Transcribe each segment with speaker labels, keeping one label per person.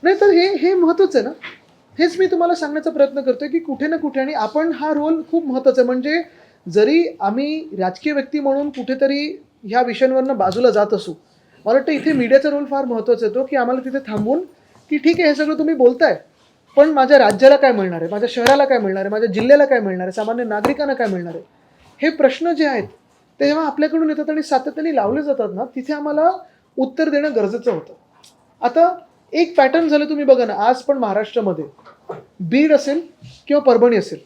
Speaker 1: नाही तर हे हे महत्त्वाचं आहे ना. हेच मी तुम्हाला सांगण्याचा प्रयत्न करतोय की कुठे ना कुठे, आणि आपण हा रोल खूप महत्त्वाचा आहे. म्हणजे जरी आम्ही राजकीय व्यक्ती म्हणून कुठेतरी ह्या विषयांवरनं बाजूला जात असू, मला वाटतं इथे मीडियाचा रोल फार महत्त्वाचा येतो की आम्हाला तिथे थांबून की ठीक आहे हे सगळं तुम्ही बोलताय, पण माझ्या राज्याला काय मिळणार आहे, माझ्या शहराला काय मिळणार आहे, माझ्या जिल्ह्याला काय मिळणार आहे, सामान्य नागरिकांना काय मिळणार आहे, हे प्रश्न जे आहेत ते जेव्हा आपल्याकडून येतात आणि सातत्याने लावले जातात ना, तिथे आम्हाला उत्तर देणं गरजेचं होतं. आता एक पॅटर्न झालं, तुम्ही बघा ना, आज पण महाराष्ट्रामध्ये बीड असेल किंवा परभणी असेल,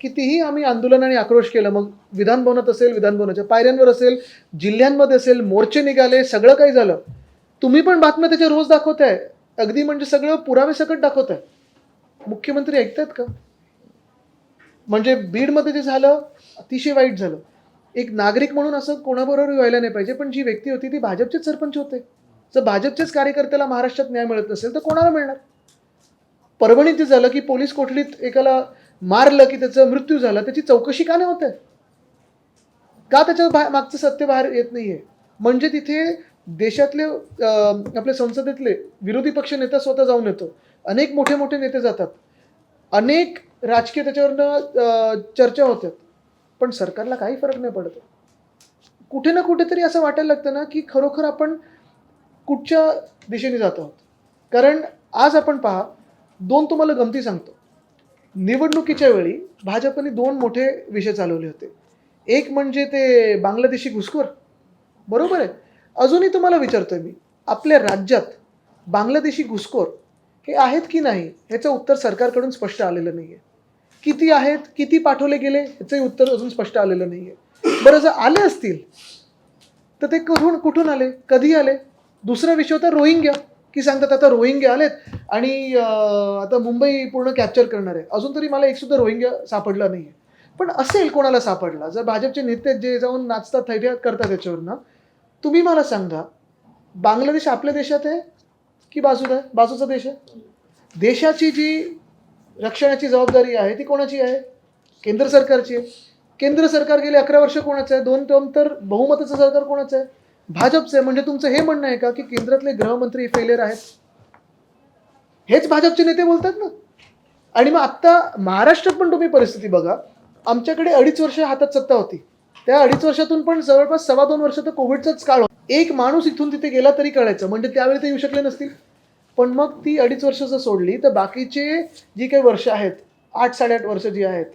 Speaker 1: कितीही आम्ही आंदोलन आणि आक्रोश केलं, मग विधानभवनात असेल, विधानभवनाच्या पायऱ्यांवर असेल, जिल्ह्यांमध्ये असेल, मोर्चे निघाले, सगळं काही झालं, तुम्ही पण बातम्या त्याच्या रोज दाखवताय, अगदी म्हणजे सगळं पुरावे सकट दाखवताय. मुख्यमंत्री ऐकतायत का? म्हणजे बीडमध्ये जे झालं अतिशय वाईट झालं. एक नागरिक म्हणून असं कोणाबरोबर व्हायला नाही पाहिजे, पण जी व्यक्ती होती ती भाजपचेच सरपंच होते. जर भाजपचेच कार्यकर्त्याला महाराष्ट्रात न्याय मिळत नसेल तर कोणाला मिळणार? परभणीत जे झालं की पोलीस कोठडीत एकाला मारलं की त्याचा मृत्यू झाला, त्याची चौकशी का नाही होत आहे? का त्याच्या मागचं सत्य बाहेर येत नाहीये? म्हणजे तिथे देशातले आपल्या संसदेतले विरोधी पक्ष नेता स्वतः जाऊन येतो, अनेक मोठे मोठे नेते जातात, अनेक राजकीय त्याच्यावरनं चर्चा होतात, पण सरकारला काही फरक नाही पडत. कुठे ना कुठेतरी असं वाटायला लागतं ना की खरोखर आपण कुठच्या दिशेने जात आहोत. कारण आज आपण पहा, दोन तुम्हाला गमती सांगतो. निवडणुकीच्या वेळी भाजपने दोन मोठे विषय चालवले होते. एक म्हणजे ते बांगलादेशी घुसखोर, बरोबर आहे. अजूनही तुम्हाला विचारतोय मी, आपल्या राज्यात बांगलादेशी घुसखोर हे आहेत की नाही ह्याचं उत्तर सरकारकडून स्पष्ट आलेलं नाहीये. किती आहेत, किती पाठवले गेले ह्याचंही उत्तर अजून स्पष्ट आलेलं नाहीये. बरं, जर आले असतील तर ते कुठून आले, कधी आले? दुसरा विषय होता रोहिंग्या, की सांगतात आता रोहिंग्या आलेत आणि आता मुंबई पूर्ण कॅप्चर करणार आहे. अजून तरी मला एक सुद्धा रोहिंग्या सापडला नाहीये. पण असेल कोणाला सापडला, जर भाजपचे नेते जे जाऊन नाचतात, थैट्या करतात त्याच्यावरनं, तुम्ही मला सांगा, बांगलादेश आपल्या देशात आहे की बाजूचा देश आहे? देशाची जी रक्षणाची जबाबदारी आहे ती कोणाची आहे? केंद्र सरकारची आहे. केंद्र सरकार गेले 11 वर्ष कोणाचं आहे? 2 टर्म तर बहुमताचं सरकार कोणाचं आहे? भाजपचं आहे. म्हणजे तुमचं हे म्हणणं आहे का की केंद्रातले गृहमंत्री फेलियर आहेत? हेच भाजपचे नेते बोलतात ना. आणि मग आत्ता महाराष्ट्रात पण तुम्ही परिस्थिती बघा, आमच्याकडे 2.5 वर्ष हातात सत्ता होती, त्या 2.5 वर्षातून पण जवळपास 2.25 वर्ष तर कोविडचाच काळ होता. एक माणूस इथून तिथे गेला तरी कळायचं, म्हणजे त्यावेळी ते येऊ शकले नसतील. पण मग ती 2.5 वर्ष जर सोडली तर बाकीचे जी काही वर्ष आहेत, 8-8.5 वर्ष जी आहेत,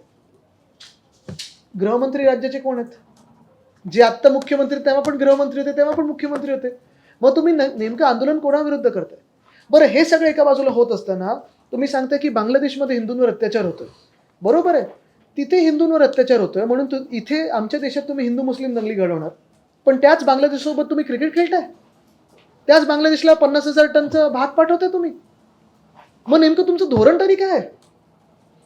Speaker 1: गृहमंत्री राज्याचे कोण आहेत? जे आत्ता मुख्यमंत्री तेव्हा पण गृहमंत्री होते, तेव्हा पण मुख्यमंत्री होते. मग तुम्ही नेमकं आंदोलन कोणाविरुद्ध करताय? बरं, हे सगळं एका बाजूला होत असताना तुम्ही सांगताय की बांगलादेशमध्ये हिंदूंवर अत्याचार होतोय. बरोबर आहे, तिथे हिंदूंवर अत्याचार होतोय म्हणून इथे आमच्या देशात तुम्ही हिंदू मुस्लिम दंगली घडवणार, पण त्याच बांगलादेशसोबत तुम्ही क्रिकेट खेळताय, त्याच बांगलादेशला 50,000 टनचं भात पाठवताय तुम्ही. मग नेमकं तुमचं धोरण तरी काय आहे?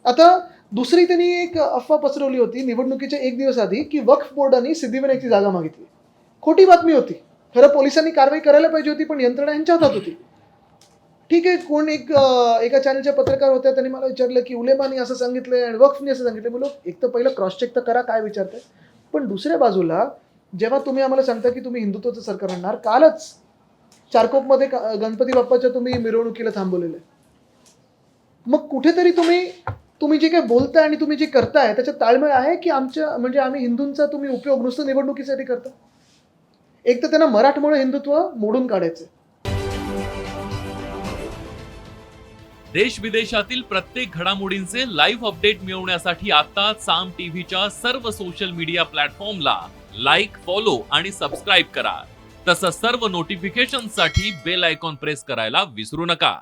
Speaker 1: आता दुसरी त्यांनी एक अफवा पसरवली होती निवडणुकीच्या 1 दिवस आधी की वक्फ बोर्डाने सिद्धिविनायकची जागा मागितली. खोटी बातमी होती. खरं पोलिसांनी कारवाई करायला पाहिजे होती, पण यंत्रणा यांच्या हातात होती. ठीक आहे, कोण एका चॅनलच्या पत्रकार होत्या, त्यांनी मला विचारलं की उलेमानी असं सांगितलंय आणि वक्फने असं सांगितलं. बोलो, एक तर पहिलं क्रॉस चेक तर करा काय विचारताय. पण दुसऱ्या बाजूला जेव्हा तुम्ही आम्हाला सांगता की तुम्ही हिंदुत्वाचं सरकार आणणार, कालच चारकोपमध्ये गणपती बाप्पाच्या तुम्ही मिरवणुकीला थांबवलेलं आहे. मग कुठेतरी तुम्ही जे काही बोलताय आणि तुम्ही जे करताय त्याच्यात ताळमेळ आहे की म्हणजे आम्ही हिंदूंचा तुम्ही उपयोग नुसतं निवडणुकीसाठी करता? एक तर त्यांना मराठमोळं हिंदुत्व मोडून काढायचं.
Speaker 2: देश विदेशातील प्रत्येक घडामोडींचे लाईव्ह अपडेट मिळवण्यासाठी आता साम टीव्हीच्या सर्व सोशल मीडिया प्लॅटफॉर्मला लाईक, फॉलो आणि सबस्क्राईब करा. तसंच सर्व नोटिफिकेशनसाठी बेल आयकॉन प्रेस करायला विसरू नका.